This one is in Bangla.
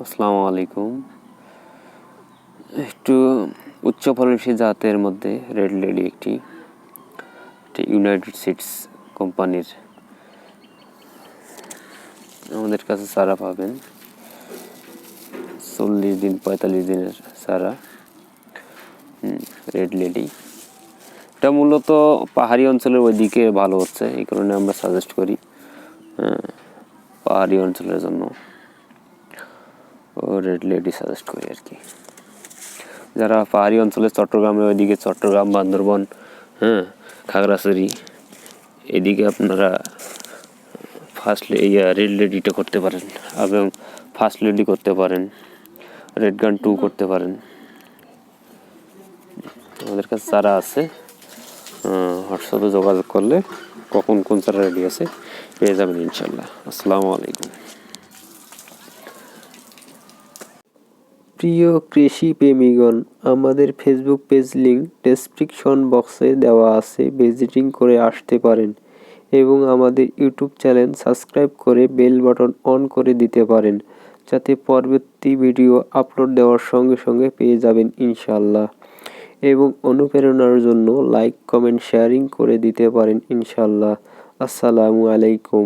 আসসালামু আলাইকুম। একটু উচ্চ ফলনশীল জাতের মধ্যে রেড লেডি একটি ইউনাইটেড সিডস কোম্পানির আমাদের কাছে চারা পাবেন। 40 দিন 45 দিনের চারা রেড লেডি। এটা মূলত পাহাড়ি অঞ্চলের ওইদিকে ভালো হচ্ছে, এই কারণে আমরা সাজেস্ট করি পাহাড়ি অঞ্চলের জন্য রেড লেডি সাজেস্ট করি আর কি। যারা পাহাড়ি অঞ্চলে চট্টগ্রামের ওইদিকে, চট্টগ্রাম, বান্দরবন, খাগড়াছড়ি, এদিকে আপনারা ফার্স্ট রেড লেডিটা করতে পারেন এবং ফার্স্ট লেডি করতে পারেন, রেড গান 2 করতে পারেন। আমাদের কাছে চারা আছে, হোয়াটসঅ্যাপে যোগাযোগ করলে কখন কোন চারা রেডি আছে পেয়ে যাবেন ইনশাল্লাহ। আসসালামু আলাইকুম। প্রিয় কৃষি প্রেমীগণ, আমাদের ফেসবুক পেজ লিংক ডেসক্রিপশন বক্সে দেওয়া আছে, ভিজিটিং করে আসতে পারেন এবং আমাদের ইউটিউব চ্যানেল সাবস্ক্রাইব করে বেল বাটন অন করে দিতে পারেন, যাতে পরবর্তী ভিডিও আপলোড দেওয়ার সঙ্গে সঙ্গে পেয়ে যাবেন ইনশাল্লাহ। এবং অনুপ্রেরণার জন্য লাইক, কমেন্ট, শেয়ারিং করে দিতে পারেন ইনশাল্লাহ। আসসালামু আলাইকুম।